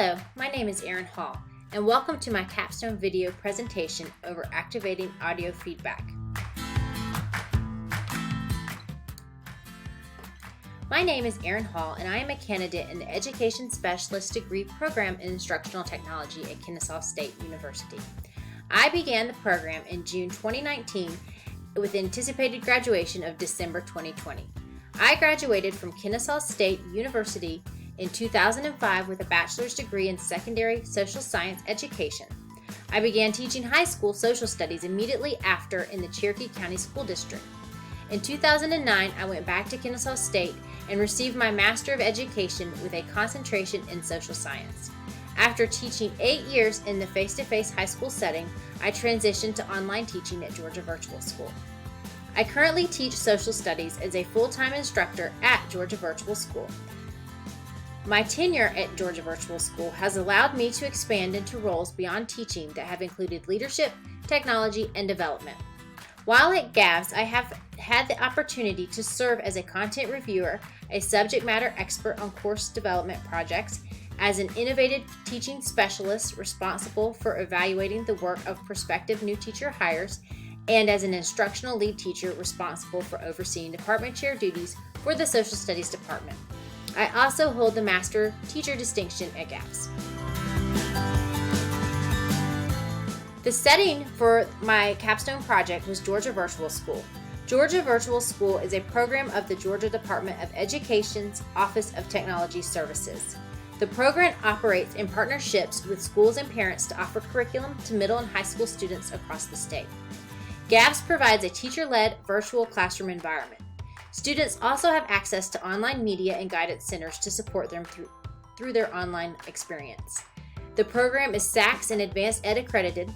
Hello, my name is Erin Hall, and welcome to my Capstone video presentation over activating audio feedback. My name is Erin Hall, and I am a candidate in the Education Specialist Degree Program in Instructional Technology at Kennesaw State University. I began the program in June 2019 with anticipated graduation of December 2020. I graduated from Kennesaw State University in 2005 with a bachelor's degree in secondary social science education. I began teaching high school social studies immediately after in the Cherokee County School District. In 2009, I went back to Kennesaw State and received my Master of Education with a concentration in social science. After teaching 8 years in the face-to-face high school setting, I transitioned to online teaching at Georgia Virtual School. I currently teach social studies as a full-time instructor at Georgia Virtual School. My tenure at Georgia Virtual School has allowed me to expand into roles beyond teaching that have included leadership, technology, and development. While at GAVS, I have had the opportunity to serve as a content reviewer, a subject matter expert on course development projects, as an innovative teaching specialist responsible for evaluating the work of prospective new teacher hires, and as an instructional lead teacher responsible for overseeing department chair duties for the Social Studies Department. I also hold the Master Teacher distinction at GAVS. The setting for my capstone project was Georgia Virtual School. Georgia Virtual School is a program of the Georgia Department of Education's Office of Technology Services. The program operates in partnerships with schools and parents to offer curriculum to middle and high school students across the state. GAVS provides a teacher-led virtual classroom environment. Students also have access to online media and guidance centers to support them through their online experience. The program is SACS and Advanced Ed accredited.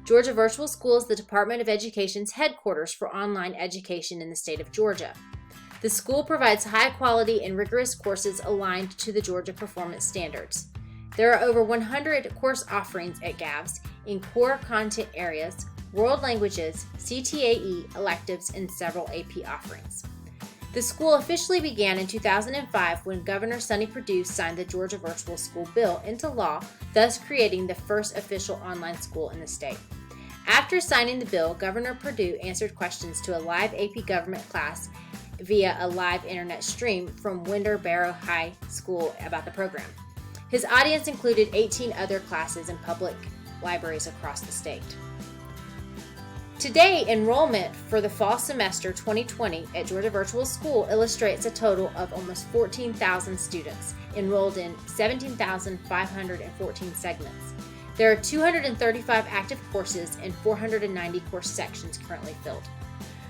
Georgia Virtual School is the Department of Education's headquarters for online education in the state of Georgia. The school provides high quality and rigorous courses aligned to the Georgia performance standards. There are over 100 course offerings at GAVS in core content areas, world languages, CTAE electives, and several AP offerings. The school officially began in 2005 when Governor Sonny Perdue signed the Georgia Virtual School Bill into law, thus creating the first official online school in the state. After signing the bill, Governor Perdue answered questions to a live AP government class via a live internet stream from Winder Barrow High School about the program. His audience included 18 other classes in public libraries across the state. Today, enrollment for the fall semester 2020 at Georgia Virtual School illustrates a total of almost 14,000 students enrolled in 17,514 segments. There are 235 active courses and 490 course sections currently filled.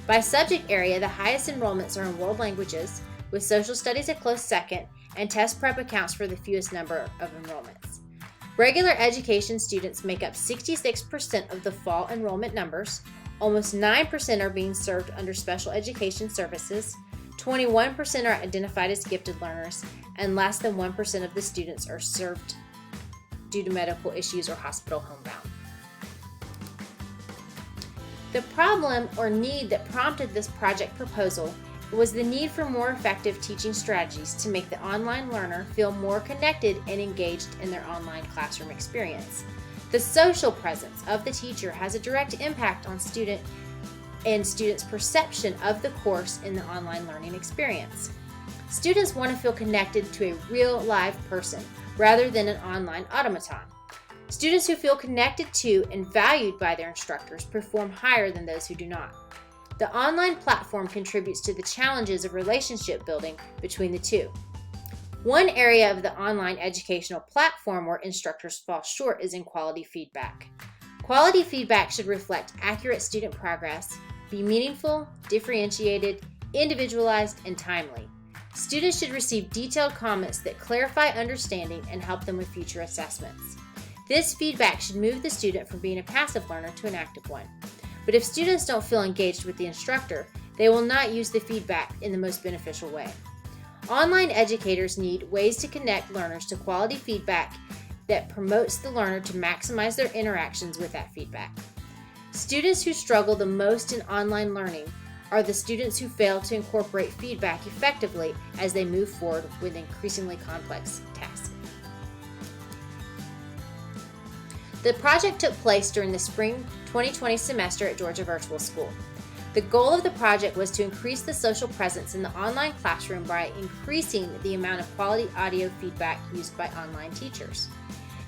By subject area, the highest enrollments are in world languages, with social studies a close second, and test prep accounts for the fewest number of enrollments. Regular education students make up 66% of the fall enrollment numbers. Almost 9% are being served under special education services, 21% are identified as gifted learners, and less than 1% of the students are served due to medical issues or hospital homebound. The problem or need that prompted this project proposal was the need for more effective teaching strategies to make the online learner feel more connected and engaged in their online classroom experience. The social presence of the teacher has a direct impact on students' perception of the course in the online learning experience. Students want to feel connected to a real live person rather than an online automaton. Students who feel connected to and valued by their instructors perform higher than those who do not. The online platform contributes to the challenges of relationship building between the two. One area of the online educational platform where instructors fall short is in quality feedback. Quality feedback should reflect accurate student progress, be meaningful, differentiated, individualized, and timely. Students should receive detailed comments that clarify understanding and help them with future assessments. This feedback should move the student from being a passive learner to an active one. But if students don't feel engaged with the instructor, they will not use the feedback in the most beneficial way. Online educators need ways to connect learners to quality feedback that promotes the learner to maximize their interactions with that feedback. Students who struggle the most in online learning are the students who fail to incorporate feedback effectively as they move forward with increasingly complex tasks. The project took place during the spring 2020 semester at Georgia Virtual School. The goal of the project was to increase the social presence in the online classroom by increasing the amount of quality audio feedback used by online teachers.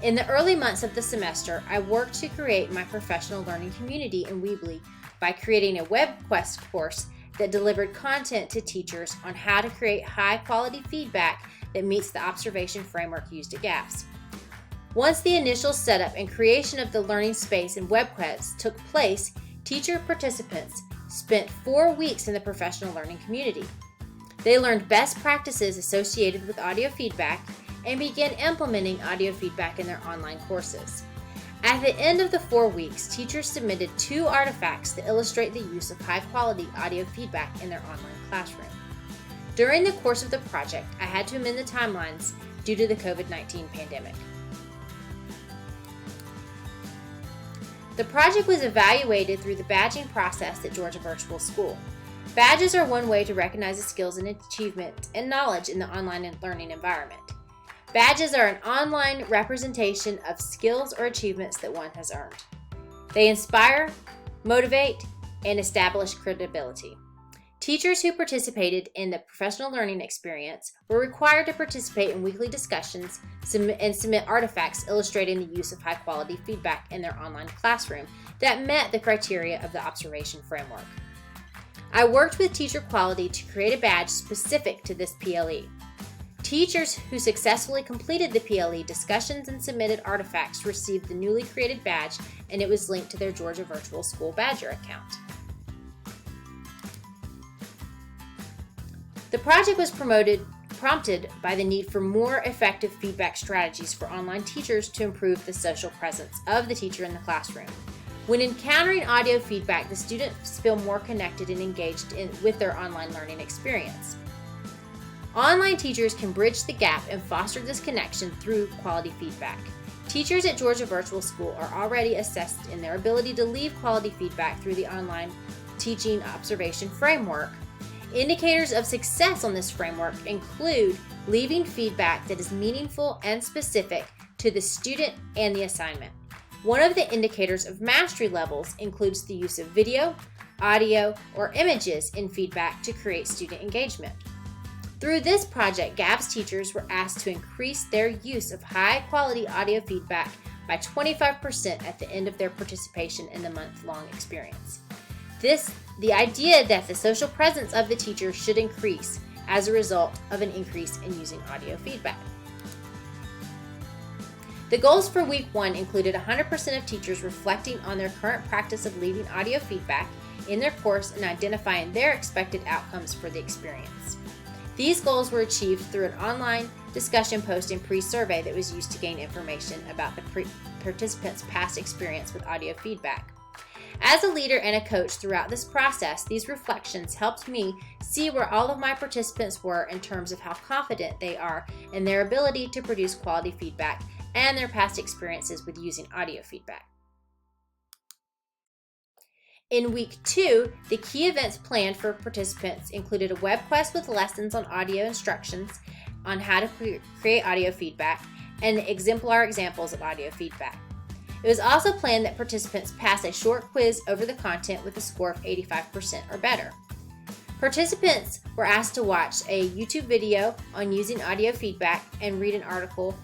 In the early months of the semester, I worked to create my professional learning community in Weebly by creating a WebQuest course that delivered content to teachers on how to create high-quality feedback that meets the observation framework used at GAVS. Once the initial setup and creation of the learning space in WebQuest took place, teacher participants spent 4 weeks in the professional learning community. They learned best practices associated with audio feedback and began implementing audio feedback in their online courses. At the end of the 4 weeks, teachers submitted 2 artifacts that illustrate the use of high-quality audio feedback in their online classroom. During the course of the project, I had to amend the timelines due to the COVID-19 pandemic. The project was evaluated through the badging process at Georgia Virtual School. Badges are one way to recognize the skills and achievement and knowledge in the online learning environment. Badges are an online representation of skills or achievements that one has earned. They inspire, motivate, and establish credibility. Teachers who participated in the professional learning experience were required to participate in weekly discussions and submit artifacts illustrating the use of high-quality feedback in their online classroom that met the criteria of the observation framework. I worked with Teacher Quality to create a badge specific to this PLE. Teachers who successfully completed the PLE discussions and submitted artifacts received the newly created badge, and it was linked to their Georgia Virtual School Badger account. The project was prompted by the need for more effective feedback strategies for online teachers to improve the social presence of the teacher in the classroom. When encountering audio feedback, the students feel more connected and engaged with their online learning experience. Online teachers can bridge the gap and foster this connection through quality feedback. Teachers at Georgia Virtual School are already assessed in their ability to leave quality feedback through the online teaching observation framework. Indicators of success on this framework include leaving feedback that is meaningful and specific to the student and the assignment. One of the indicators of mastery levels includes the use of video, audio, or images in feedback to create student engagement. Through this project, GAVS teachers were asked to increase their use of high-quality audio feedback by 25% at the end of their participation in the month-long experience. The idea that the social presence of the teacher should increase as a result of an increase in using audio feedback. The goals for week 1 included 100% of teachers reflecting on their current practice of leaving audio feedback in their course and identifying their expected outcomes for the experience. These goals were achieved through an online discussion post and pre-survey that was used to gain information about the participants' past experience with audio feedback. As a leader and a coach throughout this process, these reflections helped me see where all of my participants were in terms of how confident they are in their ability to produce quality feedback and their past experiences with using audio feedback. In week 2, the key events planned for participants included a WebQuest with lessons on audio instructions on how to create audio feedback and exemplar examples of audio feedback. It was also planned that participants pass a short quiz over the content with a score of 85% or better. Participants were asked to watch a YouTube video on using audio feedback and read an article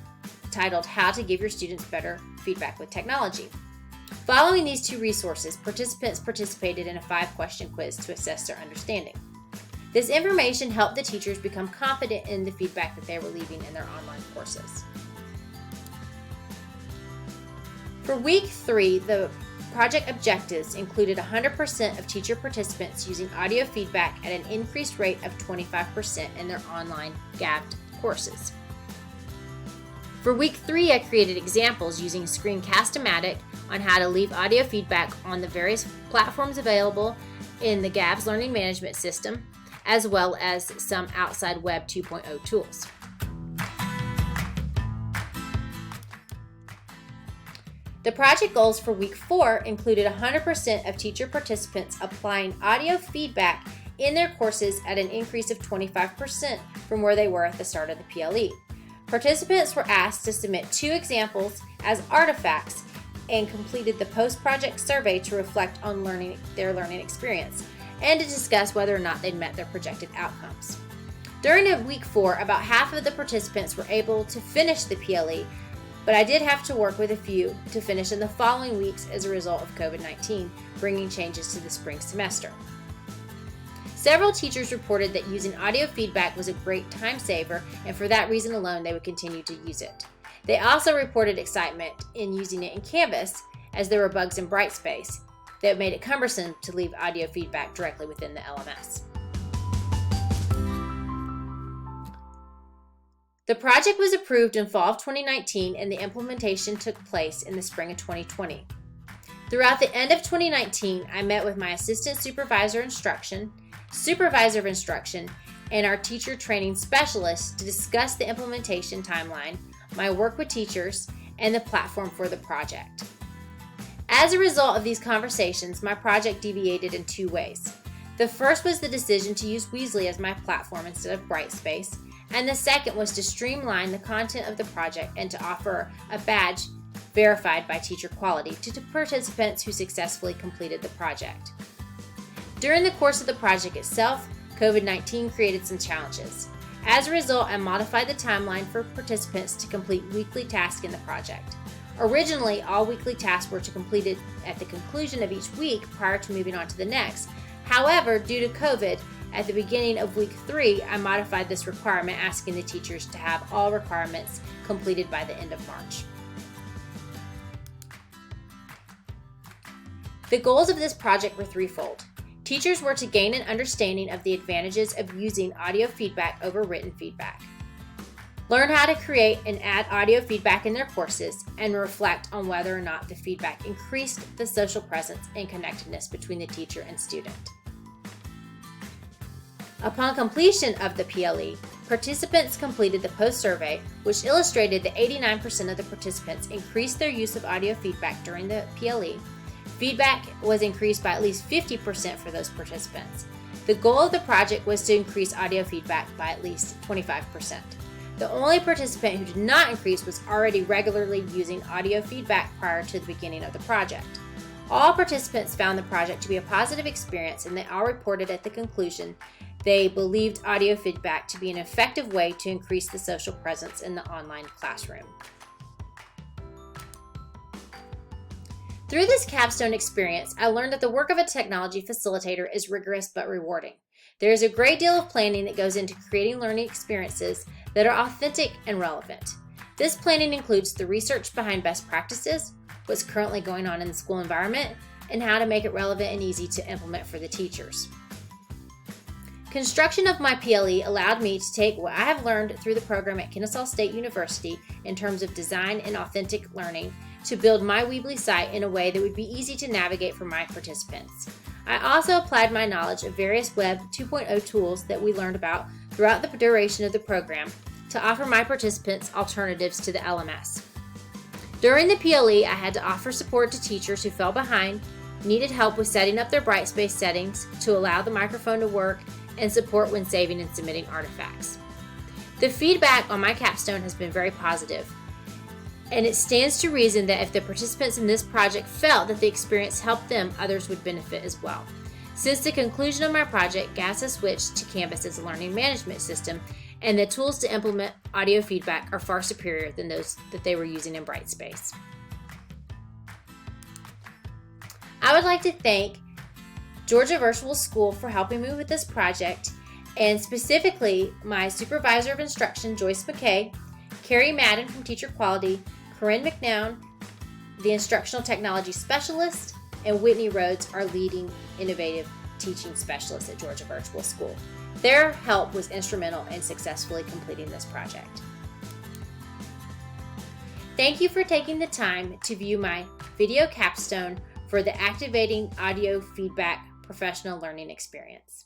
titled How to Give Your Students Better Feedback with Technology. Following these 2 resources, participants participated in a 5-question quiz to assess their understanding. This information helped the teachers become confident in the feedback that they were leaving in their online courses. For week 3, the project objectives included 100% of teacher participants using audio feedback at an increased rate of 25% in their online GAVD courses. For week 3, I created examples using Screencast-O-Matic on how to leave audio feedback on the various platforms available in the GAVS Learning Management System, as well as some outside Web 2.0 tools. The project goals for week 4 included 100% of teacher participants applying audio feedback in their courses at an increase of 25% from where they were at the start of the PLE. Participants were asked to submit 2 examples as artifacts and completed the post-project survey to reflect on their learning experience and to discuss whether or not they'd met their projected outcomes. During week 4, about half of the participants were able to finish the PLE, but I did have to work with a few to finish in the following weeks as a result of COVID-19, bringing changes to the spring semester. Several teachers reported that using audio feedback was a great time saver, and for that reason alone, they would continue to use it. They also reported excitement in using it in Canvas, as there were bugs in Brightspace that made it cumbersome to leave audio feedback directly within the LMS. The project was approved in fall of 2019, and the implementation took place in the spring of 2020. Throughout the end of 2019, I met with my assistant supervisor of instruction, and our teacher training specialist to discuss the implementation timeline, my work with teachers, and the platform for the project. As a result of these conversations, my project deviated in 2 ways. The first was the decision to use Weasley as my platform instead of Brightspace, and the second was to streamline the content of the project and to offer a badge verified by teacher quality to participants who successfully completed the project. During the course of the project itself, COVID-19 created some challenges. As a result, I modified the timeline for participants to complete weekly tasks in the project. Originally, all weekly tasks were to completed at the conclusion of each week prior to moving on to the next. However, due to COVID, at the beginning of week 3, I modified this requirement, asking the teachers to have all requirements completed by the end of March. The goals of this project were threefold. Teachers were to gain an understanding of the advantages of using audio feedback over written feedback, learn how to create and add audio feedback in their courses, and reflect on whether or not the feedback increased the social presence and connectedness between the teacher and student. Upon completion of the PLE, participants completed the post-survey, which illustrated that 89% of the participants increased their use of audio feedback during the PLE. Feedback was increased by at least 50% for those participants. The goal of the project was to increase audio feedback by at least 25%. The only participant who did not increase was already regularly using audio feedback prior to the beginning of the project. All participants found the project to be a positive experience, and they all reported at the conclusion they believed audio feedback to be an effective way to increase the social presence in the online classroom. Through this Capstone experience, I learned that the work of a technology facilitator is rigorous but rewarding. There is a great deal of planning that goes into creating learning experiences that are authentic and relevant. This planning includes the research behind best practices, what's currently going on in the school environment, and how to make it relevant and easy to implement for the teachers. Construction of my PLE allowed me to take what I have learned through the program at Kennesaw State University in terms of design and authentic learning to build my Weebly site in a way that would be easy to navigate for my participants. I also applied my knowledge of various Web 2.0 tools that we learned about throughout the duration of the program to offer my participants alternatives to the LMS. During the PLE, I had to offer support to teachers who fell behind, needed help with setting up their Brightspace settings to allow the microphone to work, and support when saving and submitting artifacts. The feedback on my capstone has been very positive, and it stands to reason that if the participants in this project felt that the experience helped them, others would benefit as well. Since the conclusion of my project, GAS has switched to Canvas as a learning management system, and the tools to implement audio feedback are far superior than those that they were using in Brightspace. I would like to thank Georgia Virtual School for helping me with this project, and specifically my supervisor of instruction, Joyce McKay, Carrie Madden from Teacher Quality, Corinne McNown, the Instructional Technology Specialist, and Whitney Rhodes, our leading innovative teaching specialist at Georgia Virtual School. Their help was instrumental in successfully completing this project. Thank you for taking the time to view my video capstone for the Activating Audio Feedback Professional Learning Experience.